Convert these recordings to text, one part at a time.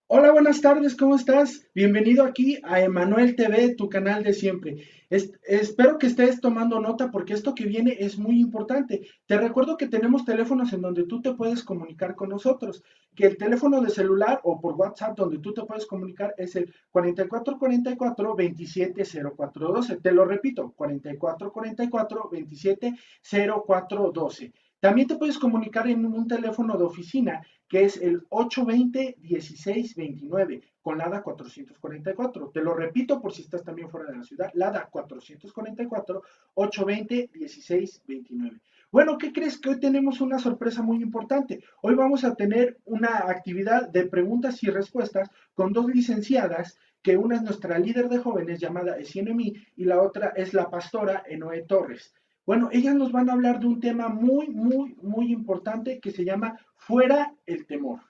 Hola, buenas tardes, ¿cómo estás? Bienvenido aquí a Emanuel TV, tu canal de siempre. Espero que estés tomando nota porque esto que viene es muy importante. Te recuerdo que tenemos teléfonos en donde tú te puedes comunicar con nosotros, que el teléfono de celular o por WhatsApp donde tú te puedes comunicar es el 4444-270412. Te lo repito, 4444-270412. También te puedes comunicar en un teléfono de oficina que es el 820-1629 con LADA 444. Te lo repito por si estás también fuera de la ciudad, LADA 444-820-1629. Bueno, ¿qué crees? Que hoy tenemos una sorpresa muy importante. Hoy vamos a tener una actividad de preguntas y respuestas con dos licenciadas, que una es nuestra líder de jóvenes llamada Esienemi y la otra es la pastora Enoe Torres. Bueno, ellas nos van a hablar de un tema muy importante que se llama Fuera el temor.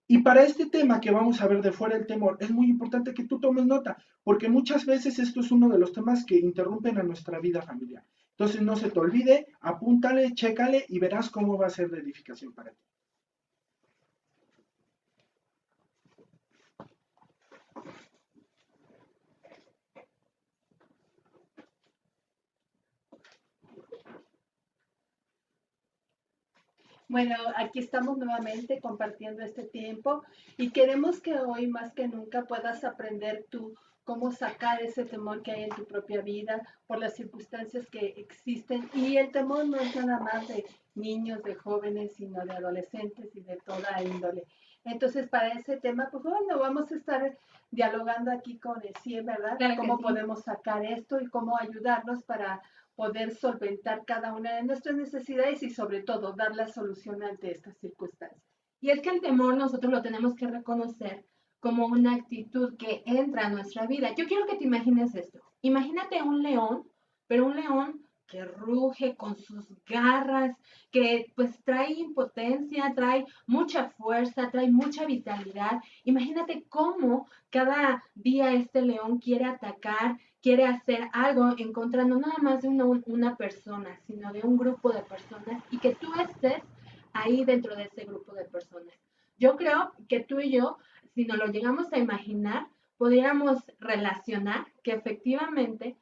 Y para este tema que vamos a ver de Fuera el temor, es muy importante que tú tomes nota, porque muchas veces esto es uno de los temas que interrumpen a nuestra vida familiar. Entonces no se te olvide, apúntale, chécale y verás cómo va a ser de edificación para ti. Bueno, aquí estamos nuevamente compartiendo este tiempo y queremos que hoy más que nunca puedas aprender tú cómo sacar ese temor que hay en tu propia vida por las circunstancias que existen. Y el temor no es nada más de niños, de jóvenes, sino de adolescentes y de toda índole. Entonces, para ese tema, pues bueno, vamos a estar dialogando aquí con el CIE, ¿verdad? Claro que Cómo sí. podemos sacar esto y cómo ayudarnos para poder solventar cada una de nuestras necesidades y sobre todo dar la solución ante estas circunstancias. Y es que el temor nosotros lo tenemos que reconocer como una actitud que entra a nuestra vida. Yo quiero que te imagines esto. Imagínate un león, pero un león que ruge con sus garras, que pues trae impotencia, trae mucha fuerza, trae mucha vitalidad. Imagínate cómo cada día este león quiere atacar, quiere hacer algo en contra no nada más de una persona, sino de un grupo de personas y que tú estés ahí dentro de ese grupo de personas. Yo creo que tú y yo, si nos lo llegamos a imaginar, podríamos relacionar que efectivamente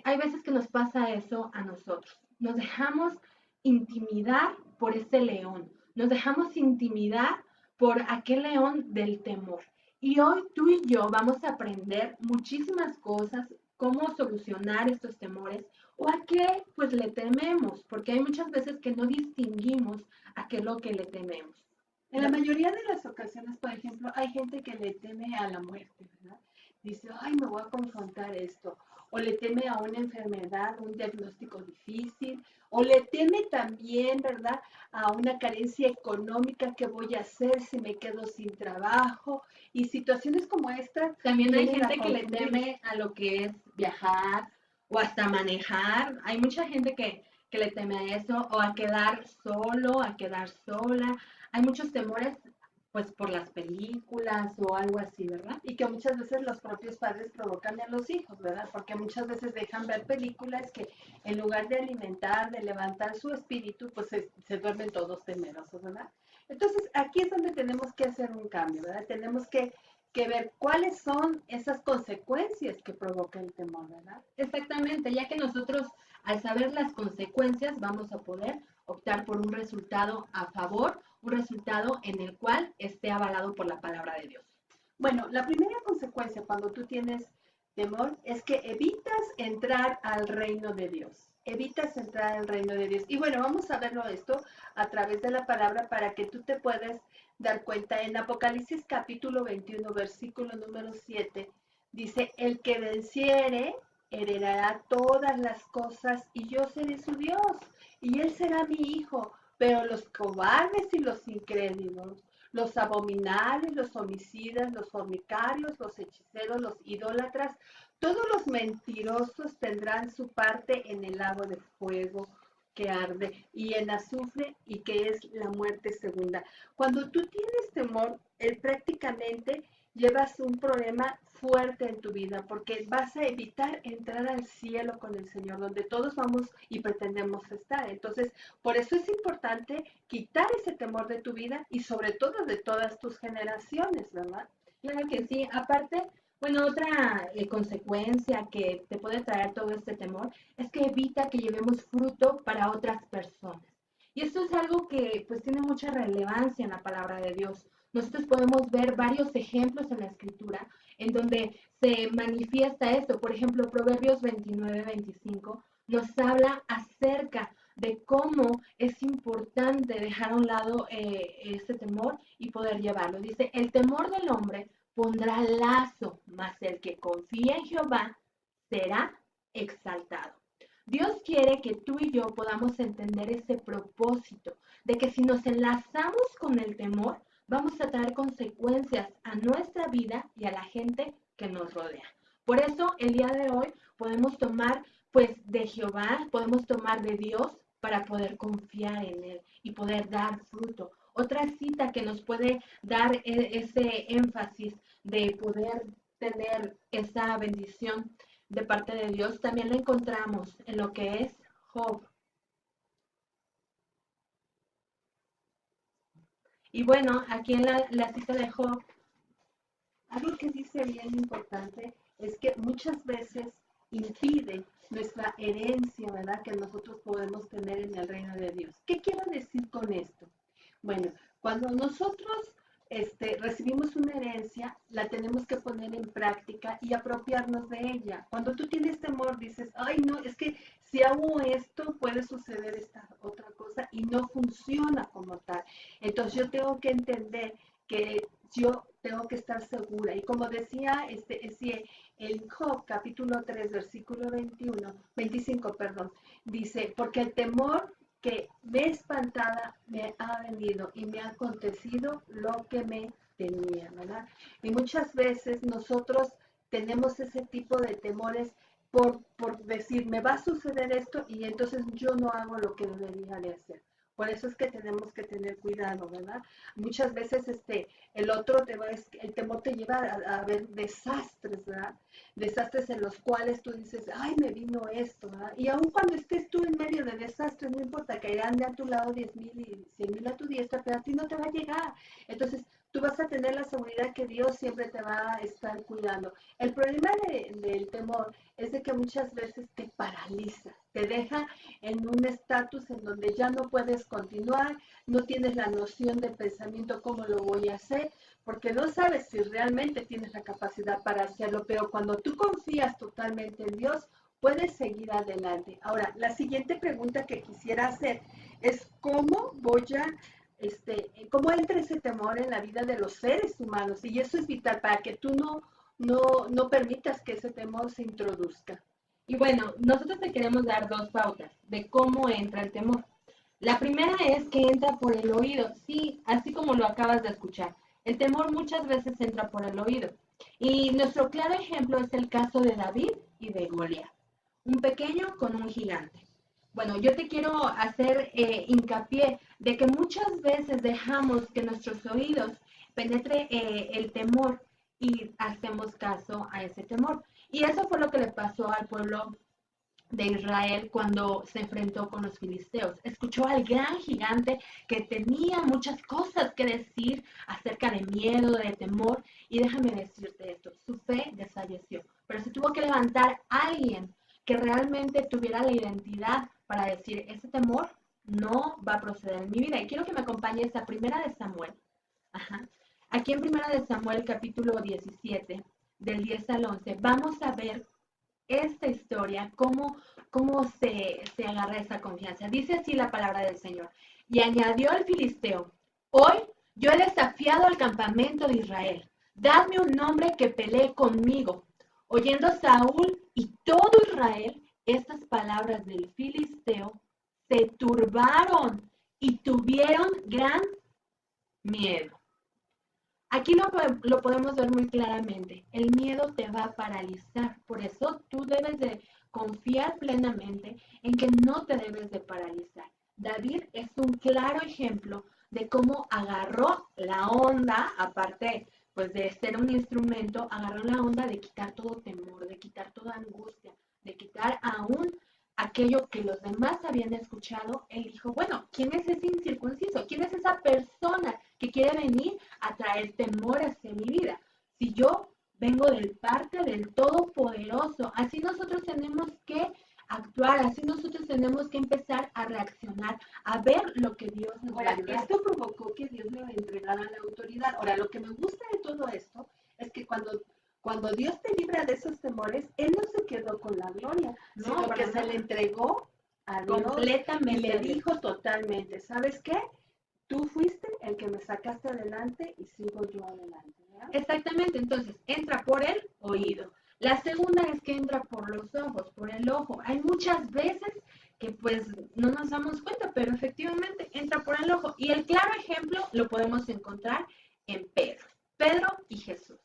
hay veces que nos pasa eso a nosotros. Nos dejamos intimidar por ese león, nos dejamos intimidar por aquel león del temor. Y hoy tú y yo vamos a aprender muchísimas cosas, cómo solucionar estos temores o a qué pues le tememos, porque hay muchas veces que no distinguimos a qué es lo que le tememos. En la mayoría de las ocasiones, por ejemplo, hay gente que le teme a la muerte, ¿verdad? Dice, ay, me voy a confrontar esto. O le teme a una enfermedad, un diagnóstico difícil. O le teme también, ¿verdad? A una carencia económica, ¿qué voy a hacer si me quedo sin trabajo? Y situaciones como esta. También hay vienen a gente que le confundir. teme a lo que es viajar o hasta manejar. Hay mucha gente que le teme a eso o a quedar solo, a quedar sola. Hay muchos temores pues por las películas o algo así, ¿verdad? Y que muchas veces los propios padres provocan a los hijos, ¿verdad? Porque muchas veces dejan ver películas que en lugar de alimentar, de levantar su espíritu, pues se duermen todos temerosos, ¿verdad? Entonces, aquí es donde tenemos que hacer un cambio, ¿verdad? Tenemos que ver cuáles son esas consecuencias que provoca el temor, ¿verdad? Exactamente, ya que nosotros al saber las consecuencias vamos a poder optar por un resultado a favor, un resultado en el cual esté avalado por la palabra de Dios. Bueno, la primera consecuencia cuando tú tienes temor es que evitas entrar al reino de Dios. Evitas entrar al reino de Dios. Y bueno, vamos a verlo esto a través de la palabra para que tú te puedas dar cuenta. En Apocalipsis capítulo 21, versículo número 7, dice, el que venciere heredará todas las cosas y yo seré su Dios y él será mi hijo. Pero los cobardes y los incrédulos, los abominables, los homicidas, los fornicarios, los hechiceros, los idólatras, todos los mentirosos tendrán su parte en el lago de fuego que arde y en azufre y que es la muerte segunda. Cuando tú tienes temor, prácticamente llevas un problema fuerte en tu vida porque vas a evitar entrar al cielo con el Señor, donde todos vamos y pretendemos estar. Entonces, por eso es importante quitar ese temor de tu vida y sobre todo de todas tus generaciones, ¿verdad? Claro que sí. Aparte, bueno, otra consecuencia que te puede traer todo este temor es que evita que llevemos fruto para otras personas. Y esto es algo que pues tiene mucha relevancia en la palabra de Dios. Nosotros podemos ver varios ejemplos en la escritura en donde se manifiesta esto. Por ejemplo, Proverbios 29-25 nos habla acerca de cómo es importante dejar a un lado este temor y poder llevarlo. Dice, el temor del hombre pondrá lazo, mas el que confía en Jehová será exaltado. Dios quiere que tú y yo podamos entender ese propósito de que si nos enlazamos con el temor, vamos a traer consecuencias a nuestra vida y a la gente que nos rodea. Por eso el día de hoy podemos tomar pues de Jehová, podemos tomar de Dios para poder confiar en Él y poder dar fruto. Otra cita que nos puede dar ese énfasis de poder tener esa bendición de parte de Dios, también la encontramos en lo que es Job. Y bueno, aquí en la cita de Job, algo que dice bien importante es que muchas veces impide nuestra herencia, ¿verdad? Que nosotros podemos tener en el reino de Dios. ¿Qué quiero decir con esto? Bueno, cuando nosotros recibimos una herencia, la tenemos que poner en práctica y apropiarnos de ella. Cuando tú tienes temor, dices, ay, no, es que si hago esto, puede suceder esta otra cosa y no funciona como tal. Entonces yo tengo que entender que yo tengo que estar segura. Y como decía el Job, capítulo 3, versículo 25, perdón, dice, porque el temor que me espantada me ha venido y me ha acontecido lo que me temía, ¿verdad? Y muchas veces nosotros tenemos ese tipo de temores por decir, me va a suceder esto y entonces yo no hago lo que debería de hacer. Por eso es que tenemos que tener cuidado, ¿verdad? Muchas veces el temor te lleva a ver desastres, ¿verdad? Desastres en los cuales tú dices, ay, me vino esto, ¿verdad? Y aun cuando estés tú en medio de desastres, no importa, caerán de a tu lado 10,000 y 100,000 a tu diestra, pero a ti no te va a llegar. Entonces, tú vas a tener la seguridad que Dios siempre te va a estar cuidando. El problema del temor es de que muchas veces te paraliza, te deja en un estatus en donde ya no puedes continuar, no tienes la noción de pensamiento, cómo lo voy a hacer, porque no sabes si realmente tienes la capacidad para hacerlo, pero cuando tú confías totalmente en Dios, puedes seguir adelante. Ahora, la siguiente pregunta que quisiera hacer es cómo cómo entra ese temor en la vida de los seres humanos, y eso es vital para que tú no permitas que ese temor se introduzca. y bueno, nosotros te queremos dar dos pautas de cómo entra el temor. La primera es que entra por el oído, sí, así como lo acabas de escuchar. El temor muchas veces entra por el oído. Y nuestro claro ejemplo es el caso de David y de Goliat, un pequeño con un gigante. Bueno, yo te quiero hacer hincapié de que muchas veces dejamos que nuestros oídos penetre el temor y hacemos caso a ese temor. Y eso fue lo que le pasó al pueblo de Israel cuando se enfrentó con los filisteos. Escuchó al gran gigante que tenía muchas cosas que decir acerca de miedo, de temor, y déjame decirte esto, su fe desfalleció, pero se tuvo que levantar alguien que realmente tuviera la identidad para decir, ese temor no va a proceder en mi vida. Y quiero que me acompañes a Primera de Samuel. Ajá. Aquí en Primera de Samuel, capítulo 17, del 10 al 11, vamos a ver esta historia, cómo se agarra esa confianza. Dice así la palabra del Señor. Y añadió el filisteo, hoy yo he desafiado al campamento de Israel. Dadme un hombre que pelee conmigo. Oyendo Saúl y todo Israel estas palabras del filisteo, se turbaron y tuvieron gran miedo. Aquí lo podemos ver muy claramente. El miedo te va a paralizar. Por eso tú debes de confiar plenamente en que no te debes de paralizar. David es un claro ejemplo de cómo agarró la onda, aparte pues de ser un instrumento, agarró la onda de quitar todo temor, de quitar toda angustia, de quitar aún aquello que los demás habían escuchado. Él dijo, bueno, ¿quién es ese incircunciso? ¿Quién es esa persona que quiere venir a traer temor hacia mi vida? Si yo vengo del parte del Todopoderoso, así nosotros tenemos que actuar, así nosotros tenemos que empezar a reaccionar, a ver lo que Dios nos va a Ahora, ayudar. esto provocó que Dios le entregara la autoridad. Ahora, lo que me gusta de todo esto es que cuando Dios te libra de esos temores, Él no se quedó con la gloria, No, sino que para se nada. le entregó a Dios y Completamente le a Dios. dijo totalmente, ¿sabes qué? Tú fuiste el que me sacaste adelante y sigo yo adelante, ¿verdad? Exactamente, entonces entra por el oído. La segunda es que entra por los ojos, por el ojo. Hay muchas veces que pues no nos damos cuenta, pero efectivamente entra por el ojo. Y el claro ejemplo lo podemos encontrar en Pedro, Pedro y Jesús.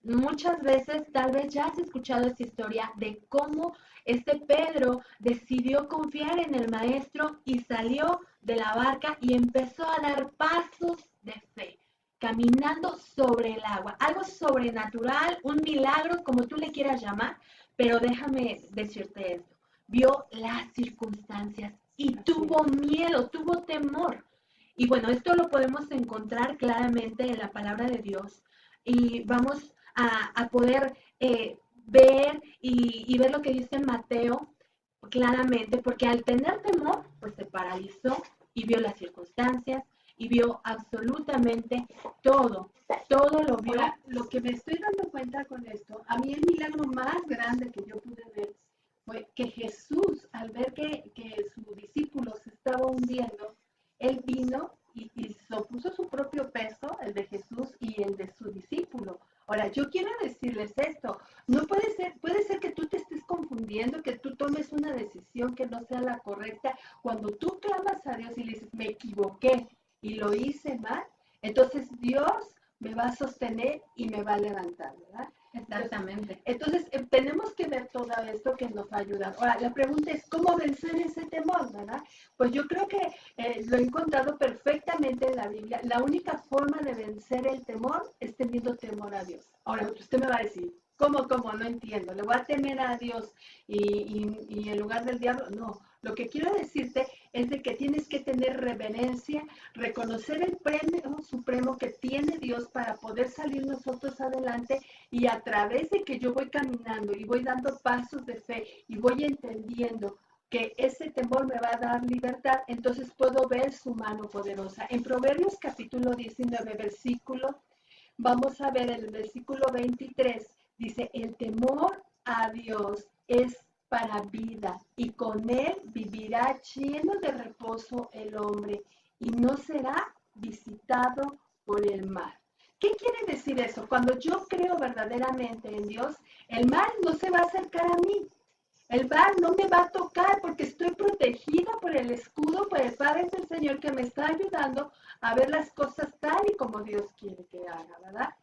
Muchas veces tal vez ya has escuchado esta historia de cómo este Pedro decidió confiar en el maestro y salió de la barca y empezó a dar pasos de fe, caminando sobre el agua, algo sobrenatural, un milagro, como tú le quieras llamar, pero déjame decirte esto, vio las circunstancias y tuvo miedo, tuvo temor. Y bueno, esto lo podemos encontrar claramente en la palabra de Dios y vamos a poder ver y ver lo que dice Mateo claramente, porque al tener temor, pues se paralizó y vio las circunstancias y vio absolutamente todo, todo lo vio. Ahora, lo que me estoy dando cuenta con esto, a mí el milagro más grande que yo pude ver fue que Jesús, al ver que su discípulo se estaba hundiendo, él vino y puso su propio peso, el de Jesús y el de su discípulo. Ahora, yo quiero decirles esto, no puede ser que tú te estés confundiendo, que tú tomes una decisión que no sea la correcta. Cuando tú clamas a Dios y le dices, me equivoqué y lo hice mal, entonces Dios me va a sostener y me va a levantar, ¿verdad? Exactamente. Entonces, tenemos que ver todo esto que nos va a ayudar. Ahora, la pregunta es, ¿cómo vencer ese temor, verdad? Pues yo creo que lo he encontrado perfectamente en la Biblia. La única forma de vencer el temor es teniendo temor a Dios. Ahora, usted me va a decir, ¿cómo? No entiendo. ¿Le voy a temer a Dios y en lugar del diablo? No. Lo que quiero decirte es de que tienes que tener reverencia, reconocer el premio supremo que tiene Dios para poder salir nosotros adelante, y a través de que yo voy caminando y voy dando pasos de fe y voy entendiendo que ese temor me va a dar libertad, entonces puedo ver su mano poderosa. En Proverbios capítulo 19, versículo, vamos a ver el versículo 23, dice, el temor a Dios es para vida y con él vivirá lleno de reposo el hombre y no será visitado por el mal. ¿Qué quiere decir eso? Cuando yo creo verdaderamente en Dios, el mal no se va a acercar a mí. El mal no me va a tocar porque estoy protegida por el escudo, por el Padre del Señor que me está ayudando a ver las cosas tal y como Dios quiere que haga, ¿verdad?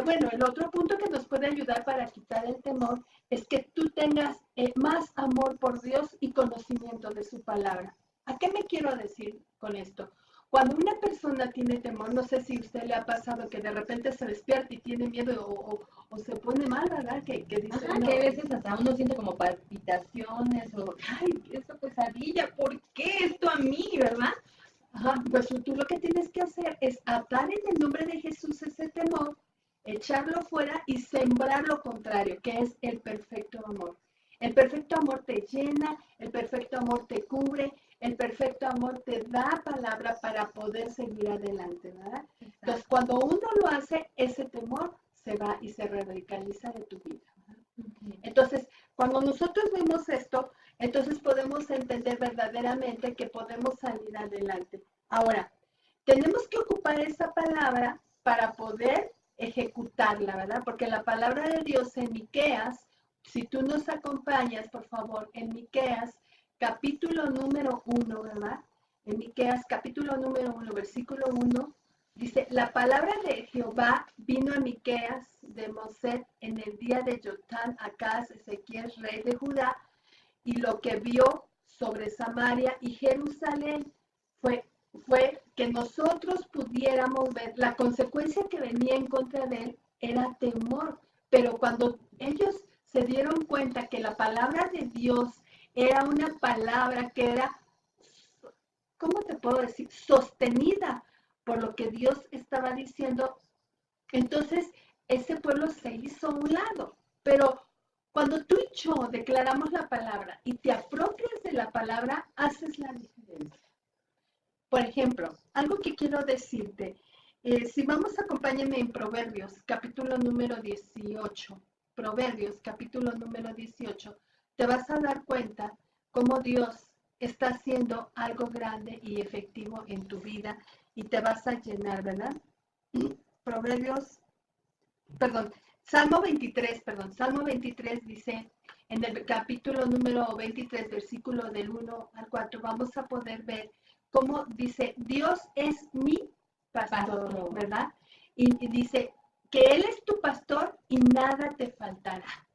Bueno, el otro punto que nos puede ayudar para quitar el temor es que tú tengas más amor por Dios y conocimiento de su palabra. ¿A qué me quiero decir con esto? Cuando una persona tiene temor, no sé si a usted le ha pasado que de repente se despierta y tiene miedo o se pone mal, ¿verdad? Que dice, Ajá, no, que a veces hasta uno siente como palpitaciones o, ay, esta pesadilla, ¿por qué esto a mí, verdad? ajá, pues tú lo que tienes que hacer es atar en el nombre de Jesús ese temor, echarlo fuera y sembrar lo contrario, que es el perfecto amor. El perfecto amor te llena, el perfecto amor te cubre, el perfecto amor te da palabra para poder seguir adelante, ¿verdad? Entonces, cuando uno lo hace, ese temor se va y se radicaliza de tu vida. Entonces, cuando nosotros vemos esto, entonces podemos entender verdaderamente que podemos salir adelante. Ahora, tenemos que ocupar esa palabra para poder ejecutarla, ¿verdad? Porque la palabra de Dios en Miqueas, si tú nos acompañas, por favor, en Miqueas, capítulo número 1, ¿verdad? En Miqueas, capítulo número 1, versículo 1, dice, la palabra de Jehová vino a Miqueas de Moset en el día de Jotán, Acaz, Ezequiel, rey de Judá, y lo que vio sobre Samaria y Jerusalén fue que nosotros pudiéramos ver, la consecuencia que venía en contra de él era temor, pero cuando ellos se dieron cuenta que la palabra de Dios era una palabra que era, ¿cómo te puedo decir?, sostenida por lo que Dios estaba diciendo, entonces ese pueblo se hizo a un lado. Pero cuando tú y yo declaramos la palabra y te apropias de la palabra, haces la diferencia. Por ejemplo, algo que quiero decirte, si vamos, acompáñenme en Proverbios, capítulo número 18. Proverbios, capítulo número 18, te vas a dar cuenta cómo Dios está haciendo algo grande y efectivo en tu vida y te vas a llenar, ¿verdad? Proverbios, Salmo 23 dice, en el capítulo número 23, versículo del 1 al 4, vamos a poder ver cómo dice, Dios es mi pastor, ¿verdad? Y dice que Él es tu pastor y nada te faltará,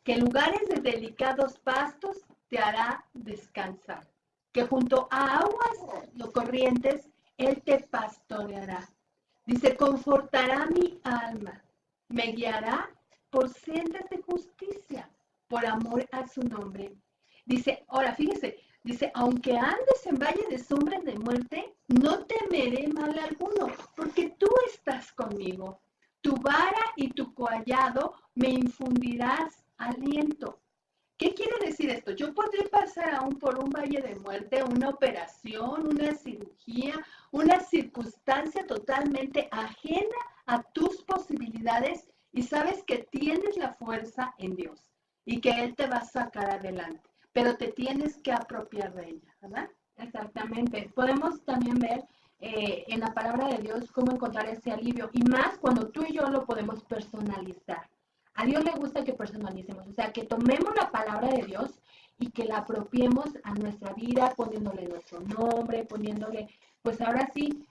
que lugares de delicados pastos te hará descansar, que junto a aguas no corrientes Él te pastoreará. Dice, confortará mi alma, me guiará por sendas de justicia, por amor a su nombre. Dice, ahora fíjese, dice, aunque andes en valle de sombra de muerte, no temeré mal alguno, porque tú estás conmigo. Tu vara y tu callado me infundirás aliento. ¿Qué quiere decir esto? Yo podré pasar aún por un valle de muerte, una operación, una cirugía, una circunstancia totalmente ajena a tus posibilidades y sabes que tienes la fuerza en Dios y que Él te va a sacar adelante, pero te tienes que apropiar de ella, ¿verdad? Exactamente. Podemos también ver en la palabra de Dios cómo encontrar ese alivio y más cuando tú y yo lo podemos personalizar. A Dios le gusta que personalicemos, o sea, que tomemos la palabra de Dios y que la apropiemos a nuestra vida, poniéndole nuestro nombre, poniéndole, pues ahora sí,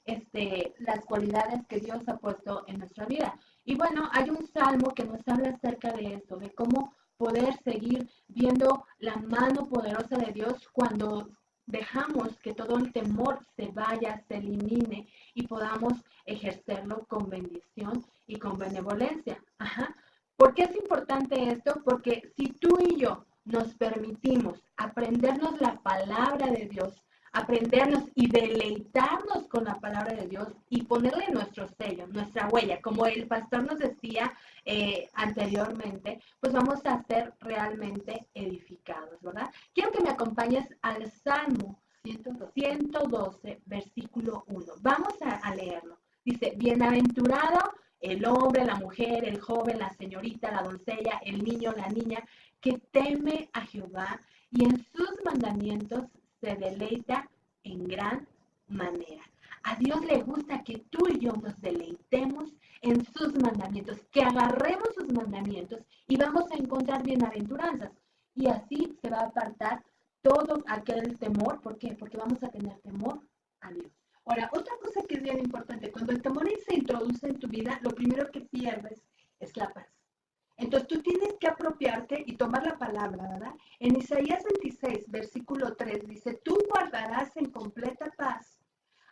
las cualidades que Dios ha puesto en nuestra vida. Y bueno, hay un salmo que nos habla acerca de esto, de cómo poder seguir viendo la mano poderosa de Dios cuando dejamos que todo el temor se vaya, se elimine y podamos ejercerlo con bendición y con benevolencia. Ajá. ¿Por qué es importante esto? Porque si tú y yo nos permitimos aprendernos la palabra de Dios, aprendernos y deleitarnos con la palabra de Dios y ponerle nuestro sello, nuestra huella, como el pastor nos decía anteriormente, pues vamos a ser realmente edificados, ¿verdad? Quiero que me acompañes al Salmo 112, versículo 1. Vamos a leerlo. Dice, bienaventurado el hombre, la mujer, el joven, la señorita, la doncella, el niño, la niña, que teme a Jehová y en sus mandamientos se deleita en gran manera. A Dios le gusta que tú y yo nos deleitemos en sus mandamientos, que agarremos sus mandamientos y vamos a encontrar bienaventuranzas. Y así se va a apartar todo aquel temor. ¿Por qué? Porque vamos a tener temor a Dios. Ahora, otra cosa que es bien importante, cuando el temor se introduce en tu vida, lo primero que pierdes es la paz. Entonces tú tienes que apropiarte y tomar la palabra, ¿verdad? En Isaías 26, versículo 3 dice, tú guardarás en completa paz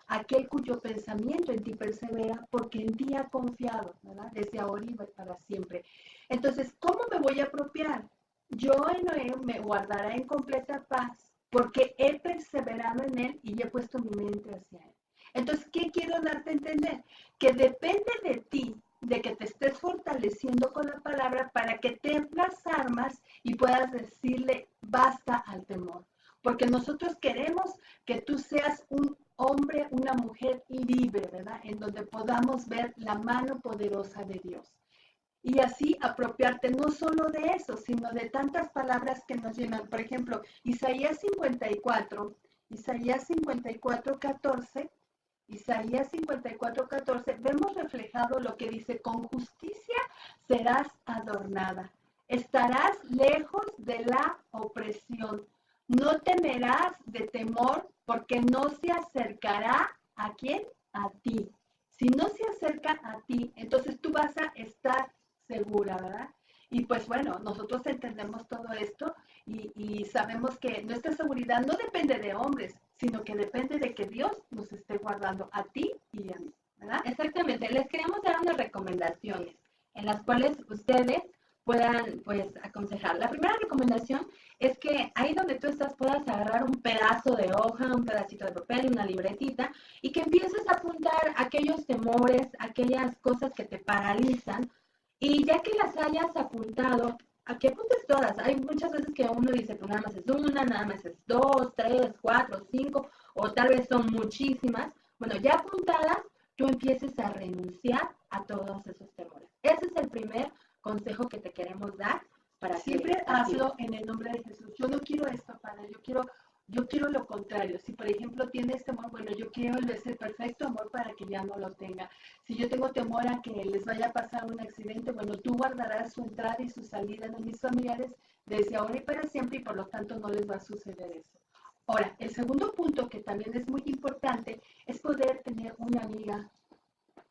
aquel cuyo pensamiento en ti persevera, porque en ti ha confiado, ¿verdad? Desde ahora y para siempre. Entonces, ¿cómo me voy a apropiar? Yo en él me guardará en completa paz, porque he perseverado en él y he puesto mi mente hacia él. Entonces, ¿qué quiero darte a entender? Que depende de ti, de que te estés fortaleciendo con la palabra para que tengas armas y puedas decirle basta al temor. Porque nosotros queremos que una mujer libre, ¿verdad? En donde podamos ver la mano poderosa de Dios. Y así apropiarte no solo de eso, sino de tantas palabras que nos llenan. Por ejemplo, Isaías 54, 14, Isaías 54, 14, vemos reflejado lo que dice: con justicia serás adornada, estarás lejos de la opresión, no temerás de temor, porque no se acercará ¿a quién? A ti. Si no se acerca a ti, entonces tú vas a estar segura, ¿verdad? Y pues bueno, nosotros entendemos todo esto y sabemos que nuestra seguridad no depende de hombres, sino que depende de que Dios nos esté guardando a ti y a mí, ¿verdad? Exactamente, les queremos dar unas recomendaciones en las cuales ustedes puedan pues aconsejar. La primera recomendación es que ahí donde tú estás puedas agarrar un pedazo de hoja, un pedacito de papel, una libretita y que empieces a apuntar aquellos temores, aquellas cosas que te paralizan y ya que las hayas apuntado, a que apuntes todas. Hay muchas veces que uno dice, pues nada más es una, nada más es dos, tres, cuatro, cinco, o tal vez son muchísimas. Bueno, ya apuntadas, tú empieces a renunciar a todos esos temores. Ese es el primer consejo que te queremos dar para Siempre que hazlo en el nombre de Jesús. Yo no quiero esto, Padre, yo quiero lo contrario. Si por ejemplo tienes temor, bueno, yo quiero ese perfecto amor para que ya no lo tenga. Si yo tengo temor a que les vaya a pasar un accidente, bueno, tú guardarás su entrada y su salida de mis familiares desde ahora y para siempre, y por lo tanto no les va a suceder eso. Ahora, el segundo punto que también es muy importante es poder tener una amiga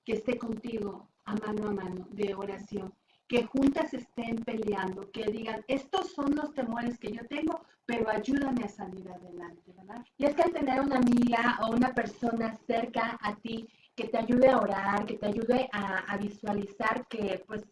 que esté contigo a mano de oración, que juntas estén peleando, que digan, estos son los temores que yo tengo, pero ayúdame a salir adelante, ¿verdad? Y es que al tener una amiga o una persona cerca a ti que te ayude a orar, que te ayude a visualizar que pues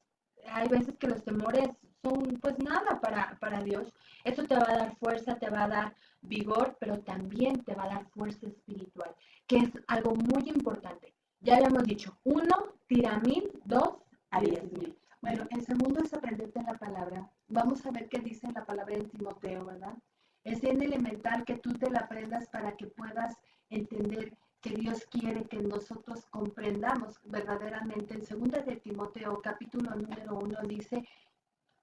hay veces que los temores son pues nada para Dios, eso te va a dar fuerza, te va a dar vigor, pero también te va a dar fuerza espiritual, que es algo muy importante. Ya habíamos dicho, 1 tira 1000, 2 a 10,000. Bueno, el segundo es aprenderte la palabra. Vamos a ver qué dice la palabra en Timoteo, ¿verdad? Es bien elemental que tú te la aprendas para que puedas entender que Dios quiere que nosotros comprendamos verdaderamente. En 2 de Timoteo, capítulo número 1, dice: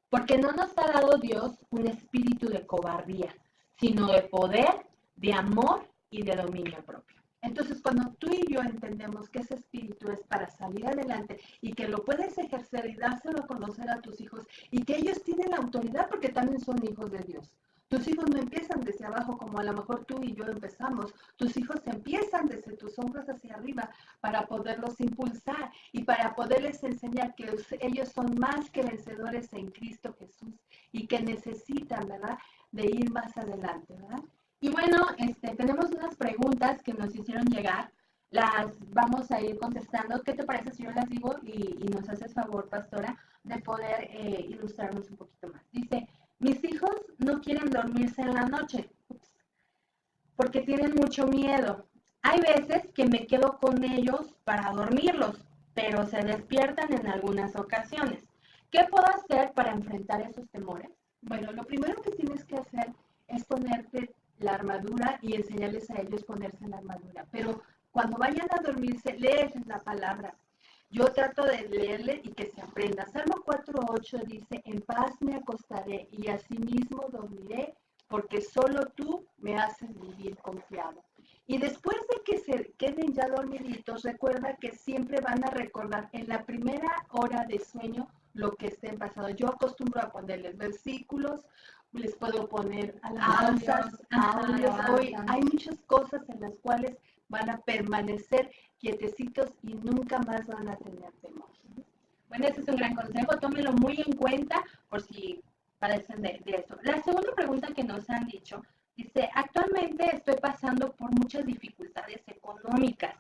porque no nos ha dado Dios un espíritu de cobardía, sino de poder, de amor y de dominio propio. Entonces, cuando tú y yo entendemos que ese espíritu es para salir adelante y que lo puedes ejercer y dárselo a conocer a tus hijos y que ellos tienen la autoridad porque también son hijos de Dios. Tus hijos no empiezan desde abajo como a lo mejor tú y yo empezamos. Tus hijos empiezan desde tus hombros hacia arriba para poderlos impulsar y para poderles enseñar que ellos son más que vencedores en Cristo Jesús y que necesitan, ¿verdad?, de ir más adelante, ¿verdad? Y bueno, tenemos unas preguntas que nos hicieron llegar. Las vamos a ir contestando. ¿Qué te parece si yo las digo y nos haces favor, pastora, de poder ilustrarnos un poquito más? Dice, mis hijos no quieren dormirse en la noche porque tienen mucho miedo. Hay veces que me quedo con ellos para dormirlos, pero se despiertan en algunas ocasiones. ¿Qué puedo hacer para enfrentar esos temores? Bueno, lo primero que tienes que hacer es ponerte la armadura y enseñarles a ellos ponerse la armadura. Pero cuando vayan a dormirse, léeles la palabra. Yo trato de leerle y que se aprenda. Salmo 4:8 dice, en paz me acostaré y asimismo dormiré, porque solo tú me haces vivir confiado. Y después de que se queden ya dormiditos, recuerda que siempre van a recordar en la primera hora de sueño lo que estén pasando. Yo acostumbro a ponerles versículos, les puedo poner alabanzas, audios. Hoy hay muchas cosas en las cuales van a permanecer quietecitos y nunca más van a tener temor. Bueno, ese es un gran consejo, tómelo muy en cuenta por si padecen de esto. La segunda pregunta que nos han dicho dice, actualmente estoy pasando por muchas dificultades económicas.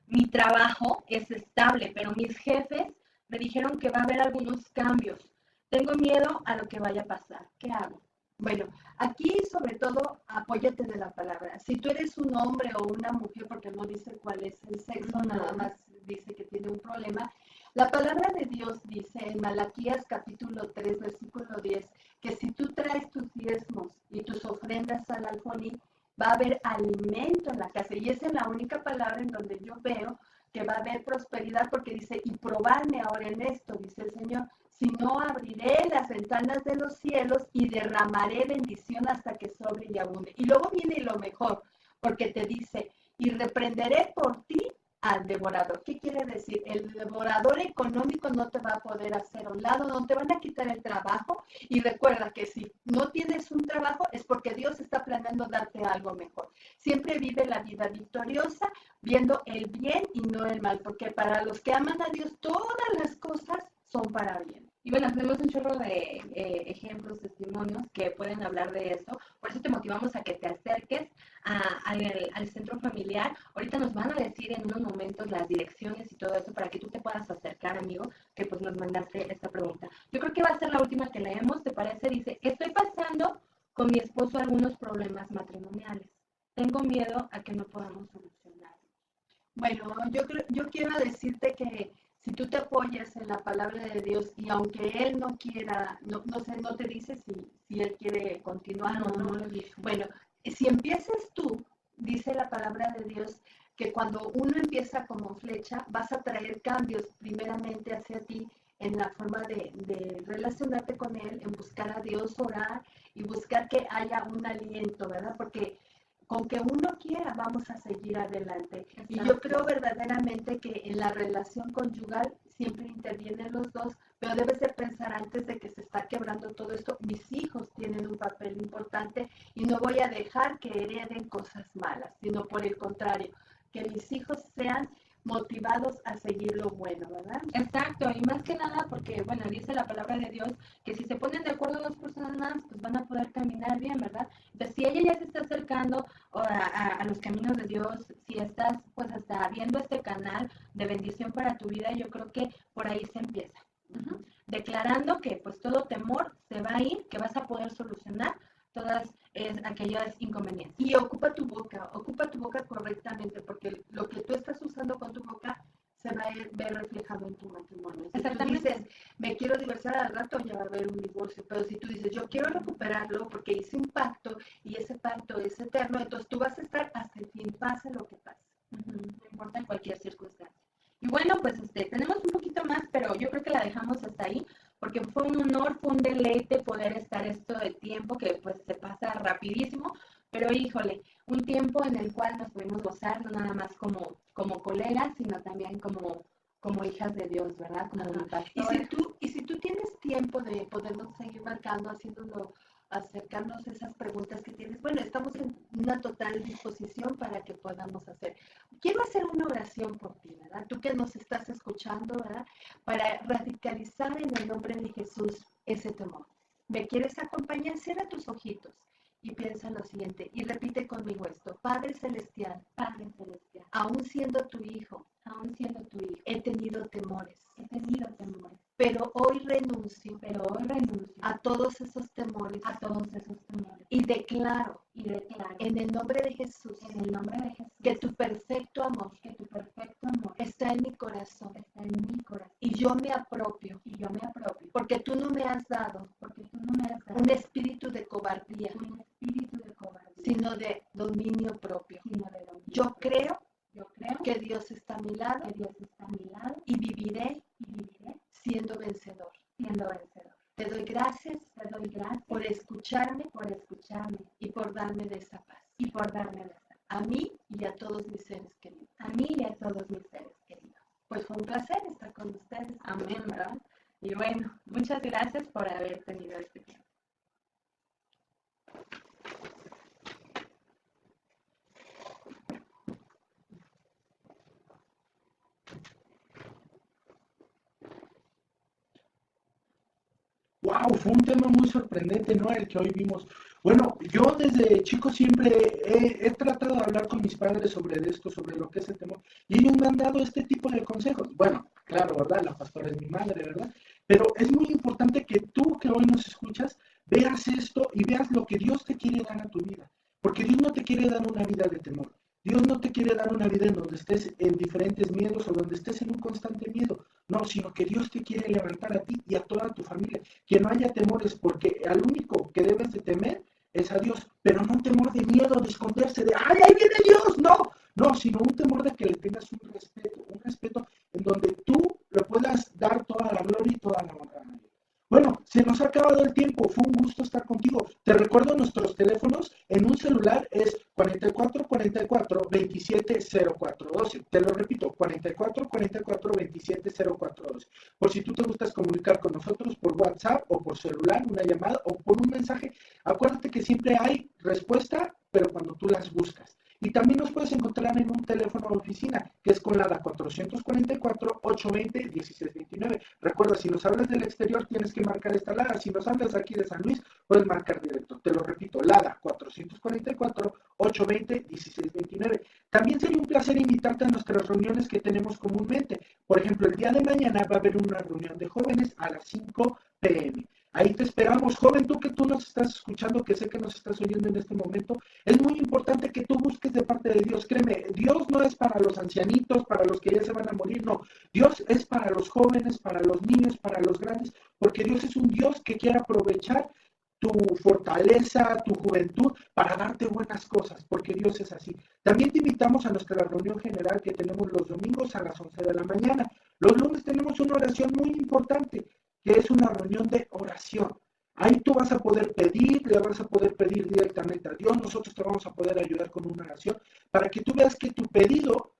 Mi trabajo es estable, pero mis jefes me dijeron que va a haber algunos cambios. Tengo miedo a lo que vaya a pasar. ¿Qué hago? Bueno, aquí sobre todo apóyate de la palabra. Si tú eres un hombre o una mujer, porque no dice cuál es el sexo, nada más dice que tiene un problema, la palabra de Dios dice en Malaquías capítulo 3, versículo 10, que si tú traes tus diezmos y tus ofrendas al alfolí, va a haber alimento en la casa. Y esa es la única palabra en donde yo veo que va a haber prosperidad, porque dice, y probarme ahora en esto, dice el Señor, si no abriré las ventanas de los cielos y derramaré bendición hasta que sobre y abunde. Y luego viene lo mejor, porque te dice, y reprenderé por ti al devorador. ¿Qué quiere decir? El devorador económico no te va a poder hacer a un lado, no te van a quitar el trabajo, y recuerda que si no tienes un trabajo es porque Dios está planeando darte algo mejor. Siempre vive la vida victoriosa, viendo el bien y no el mal, porque para los que aman a Dios todas las cosas son para bien. Y bueno, tenemos un chorro de ejemplos, testimonios que pueden hablar de eso. Por eso te motivamos a que te acerques al centro familiar. Ahorita nos van a decir en unos momentos las direcciones y todo eso para que tú te puedas acercar, amigo, que pues nos mandaste esta pregunta. Yo creo que va a ser la última que leemos, ¿te parece? Dice, estoy pasando con mi esposo algunos problemas matrimoniales. Tengo miedo a que no podamos solucionar. Bueno, yo quiero decirte que si tú te apoyas en la palabra de Dios y aunque Él no quiera, no sé, no te dice si Él quiere continuar o no. Bueno, si empiezas tú, dice la palabra de Dios, que cuando uno empieza como flecha, vas a traer cambios primeramente hacia ti en la forma de relacionarte con Él, en buscar a Dios, orar y buscar que haya un aliento, ¿verdad? Porque con que uno quiera, vamos a seguir adelante. Exacto. Y yo creo verdaderamente que en la relación conyugal siempre intervienen los dos, pero debes de pensar antes de que se está quebrando todo esto, mis hijos tienen un papel importante y no voy a dejar que hereden cosas malas, sino por el contrario, que mis hijos sean motivados a seguir lo bueno, ¿verdad? Exacto, y más que nada porque, bueno, dice la palabra de Dios que si se ponen de acuerdo dos personas, pues van a poder caminar bien, ¿verdad? Entonces, si ella ya se está acercando a los caminos de Dios, si estás pues hasta viendo este canal de bendición para tu vida, yo creo que por ahí se empieza. Declarando que pues todo temor se va a ir, que vas a poder solucionar todas aquellas inconveniencias. Y ocupa tu boca correctamente, porque lo que tú estás usando con tu boca se va a ver reflejado en tu matrimonio. Si tú dices, me quiero divorciar al rato, ya va a haber un divorcio, pero si tú dices, yo quiero recuperarlo porque hice un pacto y ese pacto es eterno, entonces tú vas a estar hasta el fin, pase lo que pase. No importa en cualquier circunstancia. Y bueno, pues tenemos un poquito más, pero yo creo que la dejamos hasta ahí, porque fue un honor, fue un deleite poder estar esto de tiempo, que pues se pasa rapidísimo, pero híjole, un tiempo en el cual nos pudimos gozar, no nada más como colegas, sino también como hijas de Dios, ¿verdad? Como y si tú tienes tiempo de podernos seguir marcando, haciéndolo, acercarnos a esas preguntas que tienes, bueno, estamos en una total disposición para que podamos hacer. Quiero hacer una oración por ti, ¿verdad? Tú que nos estás escuchando, ¿verdad? Para radicalizar en el nombre de Jesús ese temor. ¿Me quieres acompañar? Cierra tus ojitos y piensa en lo siguiente y repite conmigo esto. Padre Celestial, aún siendo tu hijo, he tenido temores. Pero hoy renuncio a todos esos temores. Y declaro en el nombre de Jesús que tu perfecto amor está en mi corazón. Y yo me apropio porque tú no me has dado un espíritu de cobardía, sino de dominio propio. Yo creo que Dios está a mi lado y viviré siendo vencedor. Te doy gracias por escucharme y por darme de esa paz. A mí y a todos mis seres queridos. Pues fue un placer estar con ustedes. Amén, ¿verdad? Y bueno, muchas gracias por haber tenido este tiempo. Wow, fue un tema muy sorprendente, ¿no? El que hoy vimos. Bueno, yo desde chico siempre he tratado de hablar con mis padres sobre esto, sobre lo que es el temor, y ellos me han dado este tipo de consejos. Bueno, claro, ¿verdad? La pastora es mi madre, ¿verdad? Pero es muy importante que tú que hoy nos escuchas, veas esto y veas lo que Dios te quiere dar a tu vida. Porque Dios no te quiere dar una vida de temor. Dios no te quiere dar una vida en donde estés en diferentes miedos o donde estés en un constante miedo. No, sino que Dios te quiere levantar a ti y a toda tu familia. Que no haya temores, porque al único que debes de temer es a Dios. Pero no un temor de miedo, de esconderse, de ¡ay, ahí viene Dios! No, no, sino un temor de que le tengas un respeto en donde tú le puedas dar toda la gloria y toda la honra a Dios. Bueno, se nos ha acabado el tiempo, fue un gusto estar contigo. Te recuerdo nuestros teléfonos, en un celular es 44 44 27 04 12. Te lo repito, 44 44 27 04 12. Por si tú te gustas comunicar con nosotros por WhatsApp o por celular, una llamada o por un mensaje, acuérdate que siempre hay respuesta, pero cuando tú las buscas. Y también nos puedes encontrar en un teléfono de oficina, que es con la ADA 444-820-1629. Recuerda, si nos hablas del exterior, tienes que marcar esta LADA. Si nos hablas aquí de San Luis, puedes marcar directo. Te lo repito, LADA 444-820-1629. También sería un placer invitarte a nuestras reuniones que tenemos comúnmente. Por ejemplo, el día de mañana va a haber una reunión de jóvenes a las 5 p.m. Ahí te esperamos, joven, tú que tú nos estás escuchando, que sé que nos estás oyendo en este momento. Es muy importante que tú busques de parte de Dios. Créeme, Dios no es para los ancianitos, para los que ya se van a morir, no. Dios es para los jóvenes, para los niños, para los grandes, porque Dios es un Dios que quiere aprovechar tu fortaleza, tu juventud, para darte buenas cosas, porque Dios es así. También te invitamos a nuestra reunión general que tenemos los domingos a las 11 de la mañana. Los lunes tenemos una oración muy importante, que es una reunión de oración. Ahí tú vas a poder pedir, le vas a poder pedir directamente a Dios, nosotros te vamos a poder ayudar con una oración para que tú veas que tu pedido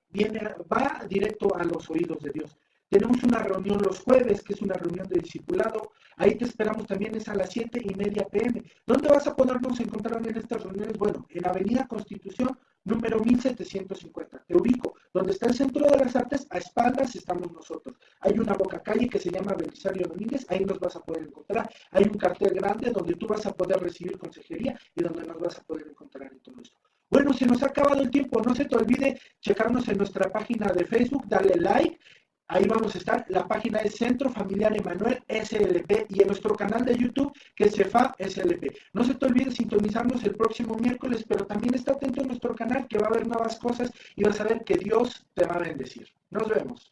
va directo a los oídos de Dios. Tenemos una reunión los jueves, que es una reunión de discipulado. Ahí te esperamos también, es a las 7:30 p.m. ¿Dónde vas a podernos encontrar en estas reuniones? Bueno, en Avenida Constitución, número 1750. Te ubico. Donde está el Centro de las Artes, a espaldas estamos nosotros. Hay una boca calle que se llama Belisario Domínguez, ahí nos vas a poder encontrar. Hay un cartel grande donde tú vas a poder recibir consejería y donde nos vas a poder encontrar en todo esto. Bueno, se nos ha acabado el tiempo. No se te olvide checarnos en nuestra página de Facebook, dale like. Ahí vamos a estar. La página es Centro Familiar Emanuel SLP y en nuestro canal de YouTube, que es CEFA SLP. No se te olvide sintonizarnos el próximo miércoles, pero también está atento a nuestro canal, que va a haber nuevas cosas y vas a ver que Dios te va a bendecir. Nos vemos.